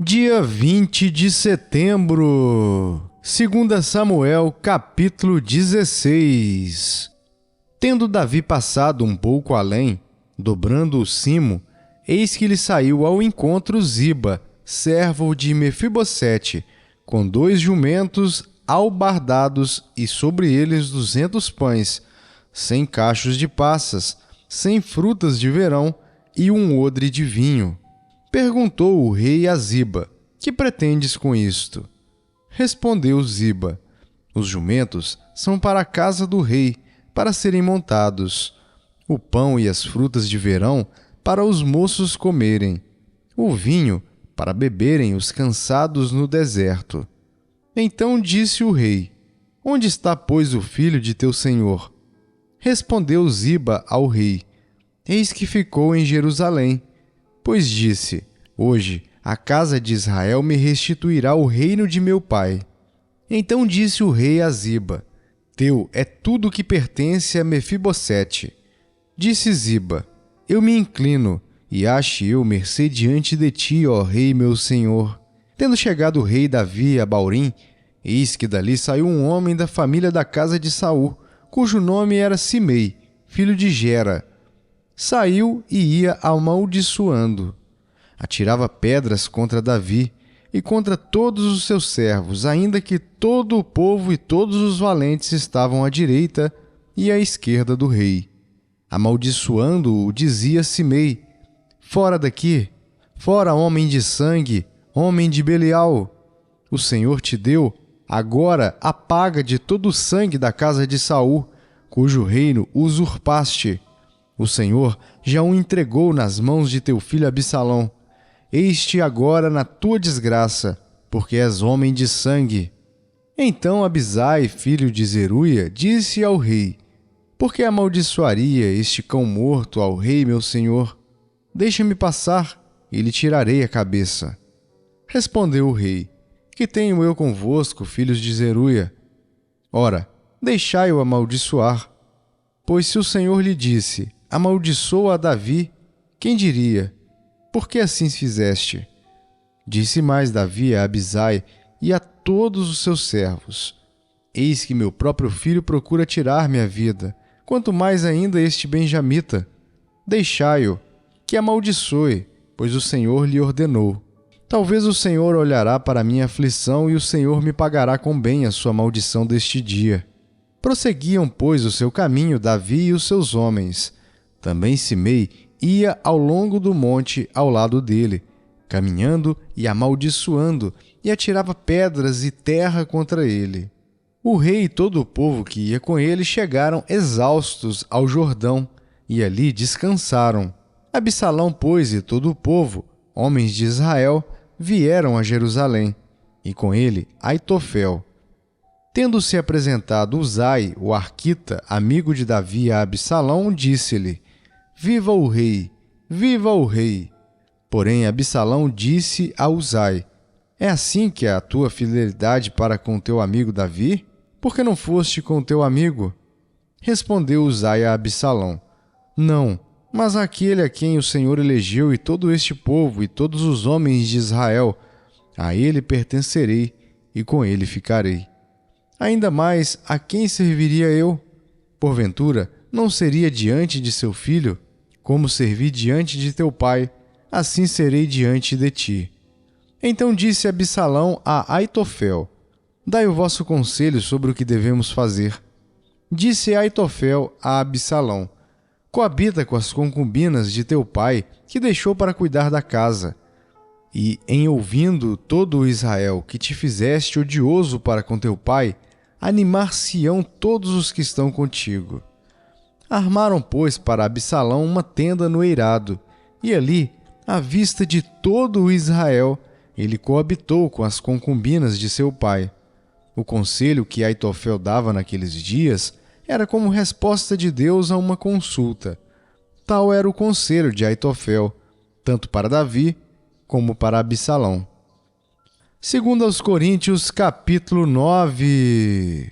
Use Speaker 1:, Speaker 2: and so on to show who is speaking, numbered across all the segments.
Speaker 1: Dia 20 de setembro, 2 Samuel, capítulo 16. Tendo Davi passado um pouco além, dobrando o cimo, eis que lhe saiu ao encontro Ziba, servo de Mefibosete, com 2 jumentos albardados e sobre eles 200 pães, 100 cachos de passas, 100 frutas de verão e um odre de vinho. Perguntou o rei a Ziba: que pretendes com isto? Respondeu Ziba: os jumentos são para a casa do rei, para serem montados. O pão e as frutas de verão para os moços comerem. O vinho para beberem os cansados no deserto. Então disse o rei: onde está, pois, o filho de teu senhor? Respondeu Ziba ao rei: eis que ficou em Jerusalém. Pois disse: hoje a casa de Israel me restituirá o reino de meu pai. Então disse o rei a Ziba: teu é tudo o que pertence a Mefibosete. Disse Ziba: eu me inclino, e ache eu mercê diante de ti, ó rei meu senhor. Tendo chegado o rei Davi a Baurim, eis que dali saiu um homem da família da casa de Saul, cujo nome era Simei, filho de Gera. Saiu e ia amaldiçoando. Atirava pedras contra Davi e contra todos os seus servos, ainda que todo o povo e todos os valentes estavam à direita e à esquerda do rei. Amaldiçoando-o, dizia Simei: fora daqui, fora, homem de sangue, homem de Belial. O Senhor te deu agora a paga de todo o sangue da casa de Saul, cujo reino usurpaste. O Senhor já o entregou nas mãos de teu filho Absalão. Eis-te agora na tua desgraça, porque és homem de sangue. Então Abisai, filho de Zeruia, disse ao rei: por que amaldiçoaria este cão morto ao rei meu senhor? Deixa-me passar, e lhe tirarei a cabeça. Respondeu o rei: que tenho eu convosco, filhos de Zeruia? Ora, deixai-o amaldiçoar. Pois se o Senhor lhe disse: amaldiçoa a Davi, quem diria: por que assim fizeste? Disse mais Davi a Abisai e a todos os seus servos: eis que meu próprio filho procura tirar-me a vida, quanto mais ainda este benjamita. Deixai-o, que amaldiçoe, pois o Senhor lhe ordenou. Talvez o Senhor olhará para a minha aflição e o Senhor me pagará com bem a sua maldição deste dia. Prosseguiam, pois, o seu caminho Davi e os seus homens. Também Simei ia ao longo do monte ao lado dele, caminhando e amaldiçoando, e atirava pedras e terra contra ele. O rei e todo o povo que ia com ele chegaram exaustos ao Jordão, e ali descansaram. Absalão, pois, e todo o povo, homens de Israel, vieram a Jerusalém, e com ele Aitofel. Tendo-se apresentado Uzai, o arquita, amigo de Davi a Absalão, disse-lhe: viva o rei! Viva o rei! Porém Absalão disse a Uzai: é assim que é a tua fidelidade para com teu amigo Davi? Por que não foste com teu amigo? Respondeu Uzai a Absalão: não, mas aquele a quem o Senhor elegeu e todo este povo e todos os homens de Israel, a ele pertencerei e com ele ficarei. Ainda mais, a quem serviria eu? Porventura, não seria diante de seu filho? Como servi diante de teu pai, assim serei diante de ti. Então disse Absalão a Aitofel: dai o vosso conselho sobre o que devemos fazer. Disse Aitofel a Absalão: coabita com as concubinas de teu pai, que deixou para cuidar da casa. E, em ouvindo todo o Israel que te fizeste odioso para com teu pai, animar-se-ão todos os que estão contigo. Armaram, pois, para Absalão uma tenda no eirado, e ali, à vista de todo o Israel, ele coabitou com as concubinas de seu pai. O conselho que Aitofel dava naqueles dias era como resposta de Deus a uma consulta. Tal era o conselho de Aitofel, tanto para Davi como para Absalão. 2 aos Coríntios, capítulo 9.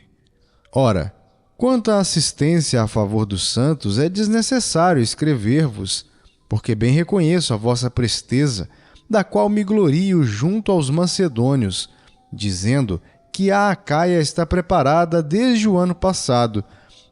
Speaker 1: Ora, quanto à assistência a favor dos santos, é desnecessário escrever-vos, porque bem reconheço a vossa presteza da qual me glorio junto aos macedônios, dizendo que a Acaia está preparada desde o ano passado,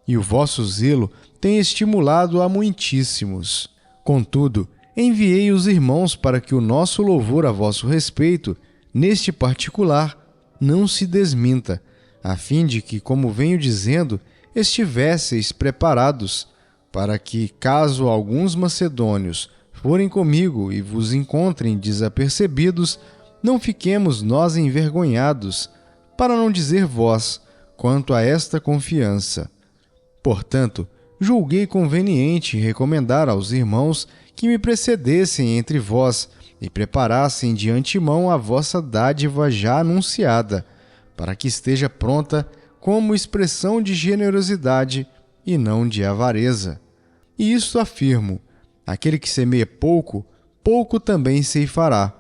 Speaker 1: e o vosso zelo tem estimulado a muitíssimos. Contudo, enviei os irmãos para que o nosso louvor a vosso respeito, neste particular, não se desminta, a fim de que, como venho dizendo, estivesseis preparados, para que, caso alguns macedônios forem comigo e vos encontrem desapercebidos, não fiquemos nós envergonhados, para não dizer vós, quanto a esta confiança. Portanto, julguei conveniente recomendar aos irmãos que me precedessem entre vós e preparassem de antemão a vossa dádiva já anunciada, para que esteja pronta como expressão de generosidade e não de avareza. E isto afirmo: aquele que semeia pouco, pouco também ceifará,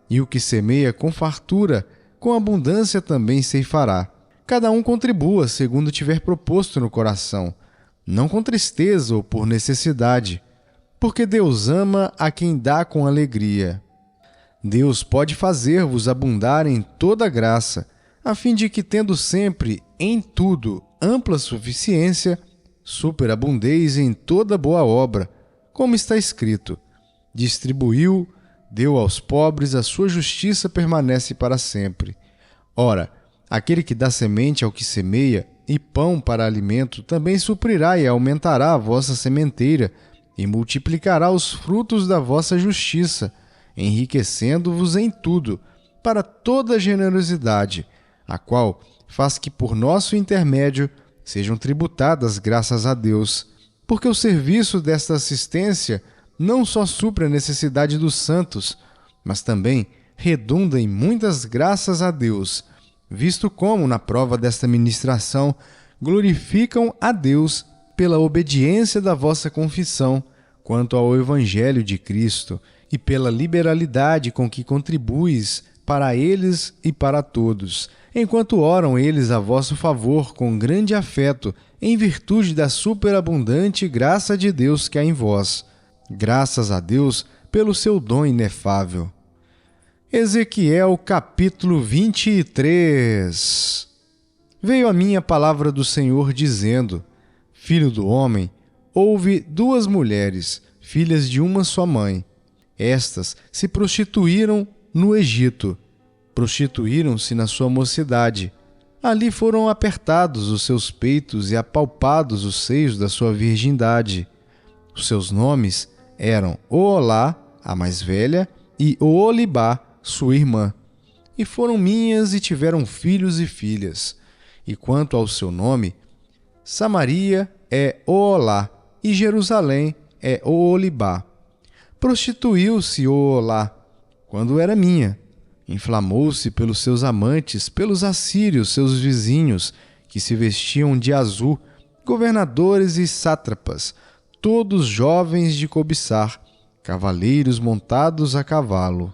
Speaker 1: e o que semeia com fartura, com abundância também ceifará. Cada um contribua segundo tiver proposto no coração, não com tristeza ou por necessidade, porque Deus ama a quem dá com alegria. Deus pode fazer-vos abundar em toda graça, a fim de que, tendo sempre, em tudo, ampla suficiência, superabundeis em toda boa obra, como está escrito: distribuiu, deu aos pobres, a sua justiça permanece para sempre. Ora, aquele que dá semente ao que semeia e pão para alimento também suprirá e aumentará a vossa sementeira e multiplicará os frutos da vossa justiça, enriquecendo-vos em tudo, para toda generosidade, a qual faz que por nosso intermédio sejam tributadas graças a Deus, porque o serviço desta assistência não só supre a necessidade dos santos, mas também redunda em muitas graças a Deus, visto como, na prova desta ministração, glorificam a Deus pela obediência da vossa confissão quanto ao Evangelho de Cristo e pela liberalidade com que contribuis para eles e para todos, enquanto oram eles a vosso favor com grande afeto, em virtude da superabundante graça de Deus que há em vós. Graças a Deus pelo seu dom inefável. Ezequiel capítulo 23. Veio a mim a palavra do Senhor dizendo: Filho do homem, houve duas mulheres, filhas de uma só mãe. Estas se prostituíram no Egito. Prostituíram-se na sua mocidade. Ali foram apertados os seus peitos e apalpados os seios da sua virgindade. Os seus nomes eram Oolá, a mais velha, e Oolibá, sua irmã. E foram minhas e tiveram filhos e filhas. E quanto ao seu nome, Samaria é Oolá e Jerusalém é Oolibá. Prostituiu-se Oolá quando era minha. Inflamou-se pelos seus amantes, pelos assírios, seus vizinhos, que se vestiam de azul, governadores e sátrapas, todos jovens de cobiçar, cavaleiros montados a cavalo.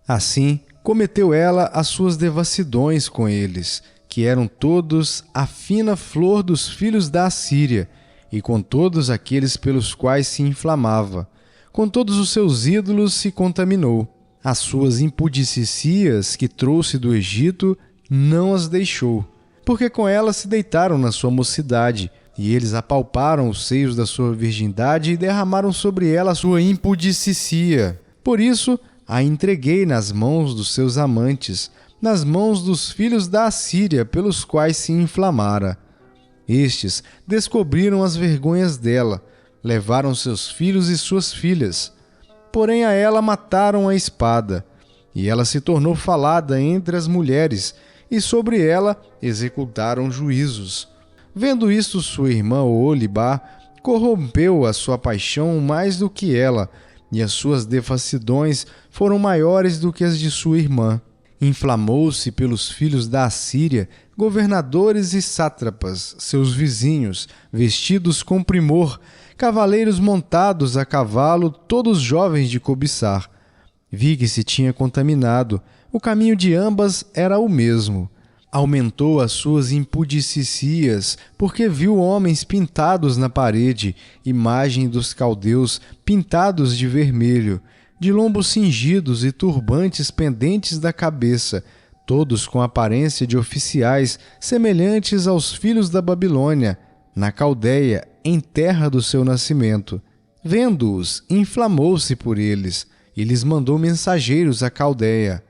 Speaker 1: Assim, cometeu ela as suas devassidões com eles, que eram todos a fina flor dos filhos da Assíria, e com todos aqueles pelos quais se inflamava. Com todos os seus ídolos se contaminou. As suas impudicícias que trouxe do Egito não as deixou, porque com elas se deitaram na sua mocidade, e eles apalparam os seios da sua virgindade e derramaram sobre ela a sua impudicícia. Por isso, a entreguei nas mãos dos seus amantes, nas mãos dos filhos da Assíria, pelos quais se inflamara. Estes descobriram as vergonhas dela, levaram seus filhos e suas filhas. Porém a ela mataram a espada, e ela se tornou falada entre as mulheres, e sobre ela executaram juízos. Vendo isto, sua irmã Oolibá corrompeu a sua paixão mais do que ela, e as suas devassidões foram maiores do que as de sua irmã. Inflamou-se pelos filhos da Assíria, governadores e sátrapas, seus vizinhos, vestidos com primor, cavaleiros montados a cavalo, todos jovens de cobiçar. Vi que se tinha contaminado, o caminho de ambas era o mesmo. Aumentou as suas impudicícias, porque viu homens pintados na parede, imagem dos caldeus, pintados de vermelho. de lombos cingidos e turbantes pendentes da cabeça, todos com aparência de oficiais semelhantes aos filhos da Babilônia, na Caldeia, em terra do seu nascimento. Vendo-os, inflamou-se por eles, e lhes mandou mensageiros à Caldeia.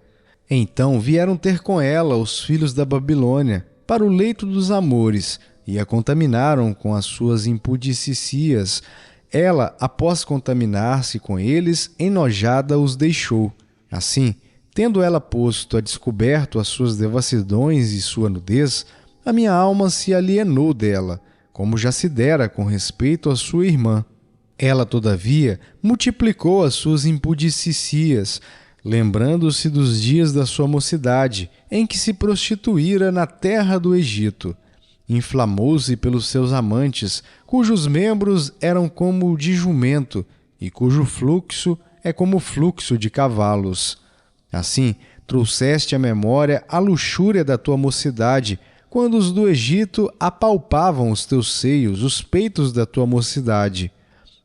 Speaker 1: Então vieram ter com ela os filhos da Babilônia, para o leito dos amores, e a contaminaram com as suas impudicícias. Ela, após contaminar-se com eles, enojada os deixou. Assim, tendo ela posto a descoberto as suas devassidões e sua nudez, a minha alma se alienou dela, como já se dera com respeito à sua irmã. Ela, todavia, multiplicou as suas impudicícias, lembrando-se dos dias da sua mocidade, em que se prostituíra na terra do Egito. Inflamou-se pelos seus amantes, cujos membros eram como o de jumento, e cujo fluxo é como o fluxo de cavalos. Assim, trouxeste à memória a luxúria da tua mocidade, quando os do Egito apalpavam os teus seios, os peitos da tua mocidade.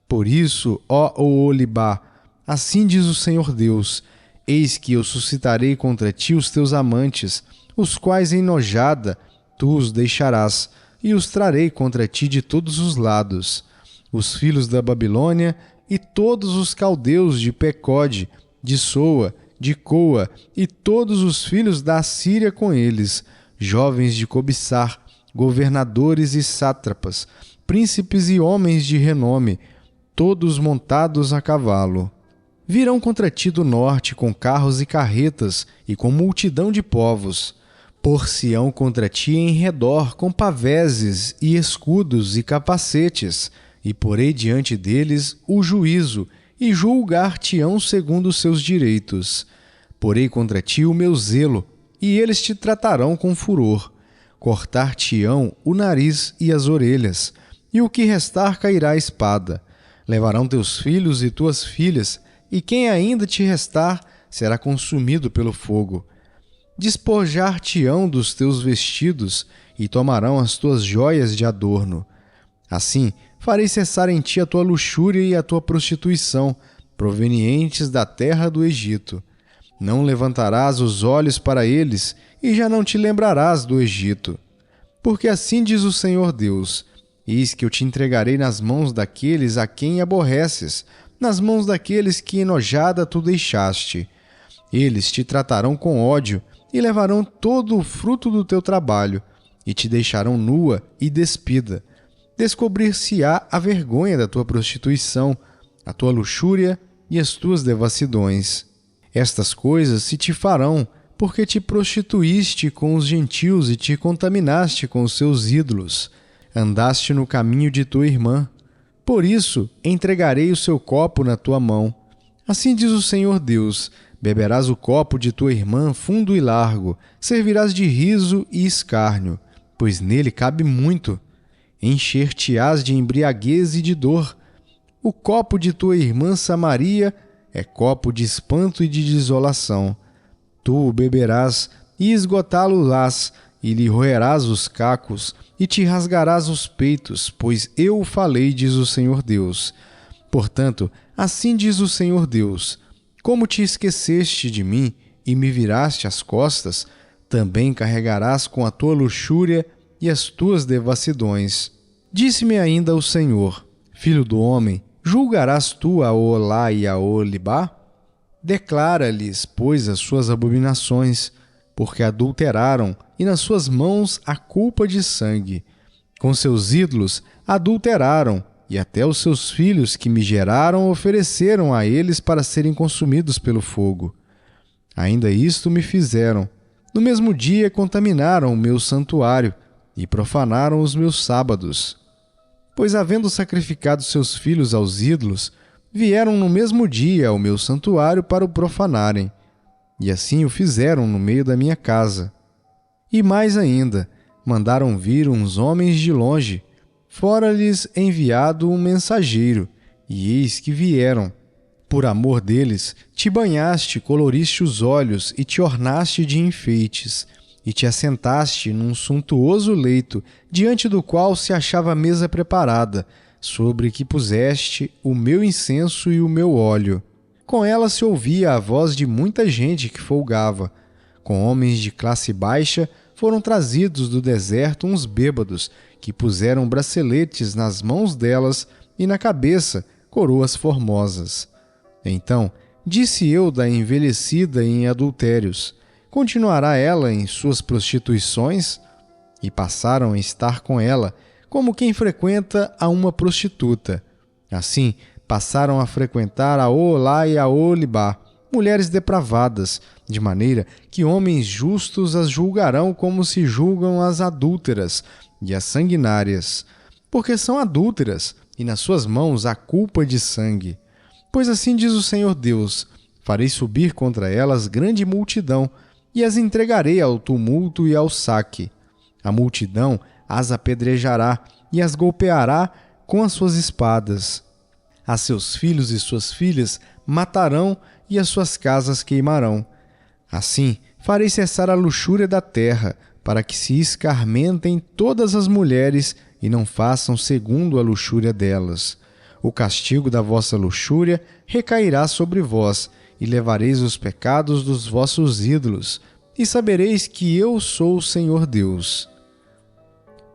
Speaker 1: Por isso, ó Oholibá, assim diz o Senhor Deus: eis que eu suscitarei contra ti os teus amantes, os quais enojada tu os deixarás, e os trarei contra ti de todos os lados. Os filhos da Babilônia e todos os caldeus de Pecode, de Soa, de Coa, e todos os filhos da Assíria com eles, jovens de cobiçar, governadores e sátrapas, príncipes e homens de renome, todos montados a cavalo. Virão contra ti do norte com carros e carretas e com multidão de povos. Por-se-ão contra ti em redor com paveses e escudos e capacetes, e porei diante deles o juízo, e julgar-te-ão segundo os seus direitos. Porei contra ti o meu zelo, e eles te tratarão com furor. Cortar-te-ão o nariz e as orelhas, e o que restar cairá a espada. Levarão teus filhos e tuas filhas, e quem ainda te restar será consumido pelo fogo. Despojar-te-ão dos teus vestidos, e tomarão as tuas joias de adorno. Assim, farei cessar em ti a tua luxúria e a tua prostituição, provenientes da terra do Egito. Não levantarás os olhos para eles, e já não te lembrarás do Egito. Porque assim diz o Senhor Deus: eis que eu te entregarei nas mãos daqueles a quem aborreces, nas mãos daqueles que enojada tu deixaste. Eles te tratarão com ódio e levarão todo o fruto do teu trabalho, e te deixarão nua e despida. Descobrir-se-á a vergonha da tua prostituição, a tua luxúria e as tuas devassidões. Estas coisas se te farão, porque te prostituíste com os gentios e te contaminaste com os seus ídolos. Andaste no caminho de tua irmã. Por isso, entregarei o seu copo na tua mão. Assim diz o Senhor Deus: beberás o copo de tua irmã fundo e largo, servirás de riso e escárnio, pois nele cabe muito. Encher-te-ás de embriaguez e de dor. O copo de tua irmã Samaria é copo de espanto e de desolação. Tu o beberás e esgotá-lo-ás, e lhe roerás os cacos, e te rasgarás os peitos, pois eu o falei, diz o Senhor Deus. Portanto, assim diz o Senhor Deus: como te esqueceste de mim e me viraste as costas, também carregarás com a tua luxúria e as tuas devassidões. Disse-me ainda o Senhor: filho do homem, julgarás tu a Oholá e a Oholibá? Declara-lhes, pois, as suas abominações, porque adulteraram, e nas suas mãos a culpa de sangue. Com seus ídolos adulteraram, e até os seus filhos que me geraram ofereceram a eles para serem consumidos pelo fogo. Ainda isto me fizeram. No mesmo dia contaminaram o meu santuário e profanaram os meus sábados. Pois, havendo sacrificado seus filhos aos ídolos, vieram no mesmo dia ao meu santuário para o profanarem. E assim o fizeram no meio da minha casa. E mais ainda, mandaram vir uns homens de longe, fora-lhes enviado um mensageiro, e eis que vieram. Por amor deles, te banhaste, coloriste os olhos e te ornaste de enfeites, e te assentaste num suntuoso leito, diante do qual se achava a mesa preparada, sobre que puseste o meu incenso e o meu óleo. Com ela se ouvia a voz de muita gente que folgava. Com homens de classe baixa foram trazidos do deserto uns bêbados, que puseram braceletes nas mãos delas e na cabeça coroas formosas. Então disse eu da envelhecida em adultérios: continuará ela em suas prostituições? E passaram a estar com ela, como quem frequenta a uma prostituta. Assim, passaram a frequentar a Oholá e a Oholibá, mulheres depravadas, de maneira que homens justos as julgarão como se julgam as adúlteras e as sanguinárias, porque são adúlteras, e nas suas mãos há culpa de sangue. Pois assim diz o Senhor Deus: farei subir contra elas grande multidão, e as entregarei ao tumulto e ao saque. A multidão as apedrejará e as golpeará com as suas espadas. A seus filhos e suas filhas matarão e as suas casas queimarão. Assim farei cessar a luxúria da terra, para que se escarmentem todas as mulheres e não façam segundo a luxúria delas. O castigo da vossa luxúria recairá sobre vós, e levareis os pecados dos vossos ídolos, e sabereis que eu sou o Senhor Deus.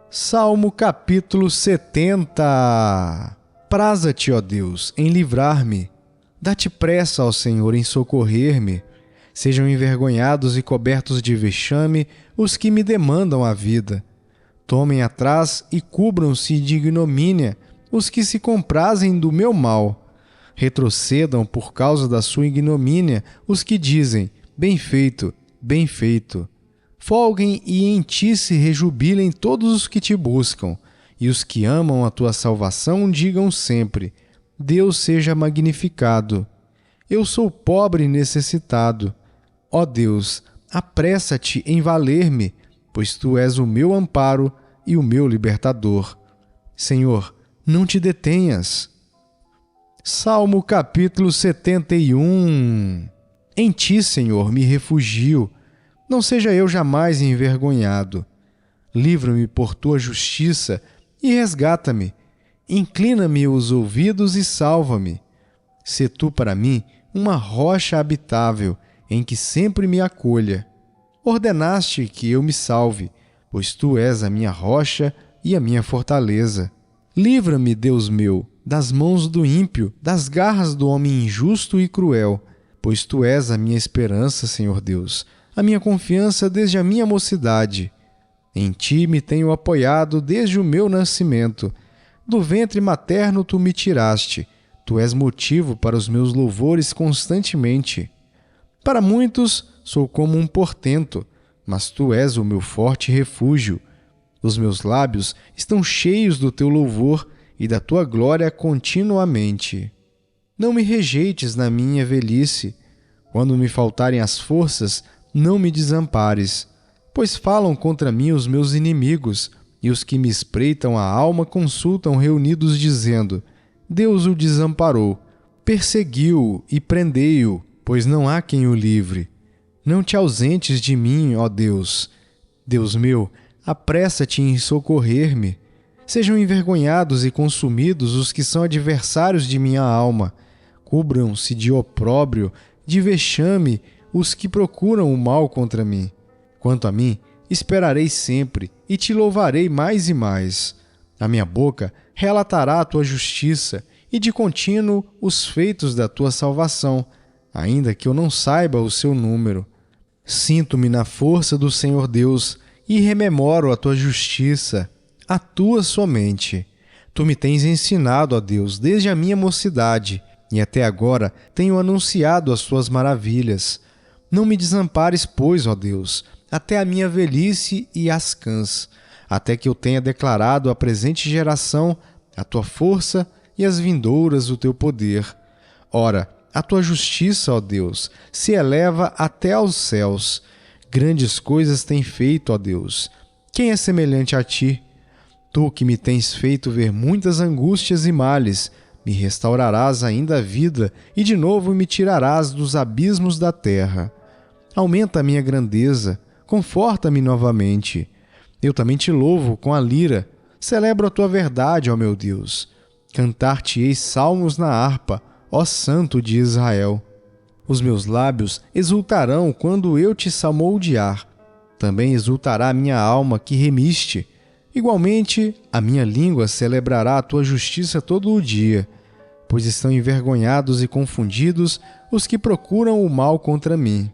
Speaker 1: Salmo capítulo 70. Praza-te, ó Deus, em livrar-me. Dá-te pressa ao Senhor em socorrer-me. Sejam envergonhados e cobertos de vexame os que me demandam a vida. Tomem atrás e cubram-se de ignomínia os que se comprazem do meu mal. Retrocedam por causa da sua ignomínia os que dizem: bem feito, bem feito. Folguem e em ti se rejubilem todos os que te buscam, e os que amam a tua salvação digam sempre: Deus seja magnificado. Eu sou pobre e necessitado. Ó Deus, apressa-te em valer-me, pois tu és o meu amparo e o meu libertador. Senhor, não te detenhas. Salmo capítulo 71. Em ti, Senhor, me refugio. Não seja eu jamais envergonhado. Livra-me por tua justiça e resgata-me. Inclina-me os ouvidos e salva-me. Sê tu para mim uma rocha habitável, em que sempre me acolha. Ordenaste que eu me salve, pois tu és a minha rocha e a minha fortaleza. Livra-me, Deus meu, das mãos do ímpio, das garras do homem injusto e cruel, pois tu és a minha esperança, Senhor Deus, a minha confiança desde a minha mocidade. Em ti me tenho apoiado desde o meu nascimento. Do ventre materno tu me tiraste. Tu és motivo para os meus louvores constantemente. Para muitos sou como um portento, mas tu és o meu forte refúgio. Os meus lábios estão cheios do teu louvor e da tua glória continuamente. Não me rejeites na minha velhice. Quando me faltarem as forças, não me desampares, pois falam contra mim os meus inimigos, e os que me espreitam a alma consultam reunidos dizendo: Deus o desamparou, perseguiu-o e prendei-o, pois não há quem o livre. Não te ausentes de mim, ó Deus. Deus meu, apressa-te em socorrer-me. Sejam envergonhados e consumidos os que são adversários de minha alma. Cubram-se de opróbrio, de vexame, os que procuram o mal contra mim. Quanto a mim, esperarei sempre e te louvarei mais e mais. A minha boca relatará a tua justiça e de contínuo os feitos da tua salvação, ainda que eu não saiba o seu número. Sinto-me na força do Senhor Deus e rememoro a tua justiça, a tua somente. Tu me tens ensinado, ó Deus, desde a minha mocidade, e até agora tenho anunciado as tuas maravilhas. Não me desampares, pois, ó Deus, até a minha velhice e as cãs, até que eu tenha declarado à presente geração a tua força e às vindouras o teu poder. Ora, a tua justiça, ó Deus, se eleva até aos céus. Grandes coisas tem feito, ó Deus. Quem é semelhante a ti? Tu que me tens feito ver muitas angústias e males, me restaurarás ainda a vida e de novo me tirarás dos abismos da terra. Aumenta a minha grandeza, conforta-me novamente. Eu também te louvo com a lira, celebro a tua verdade, ó meu Deus. Cantar-te-ei salmos na harpa, ó Santo de Israel. Os meus lábios exultarão quando eu te salmodiar. Também exultará a minha alma que remiste. Igualmente, a minha língua celebrará a tua justiça todo o dia, pois estão envergonhados e confundidos os que procuram o mal contra mim.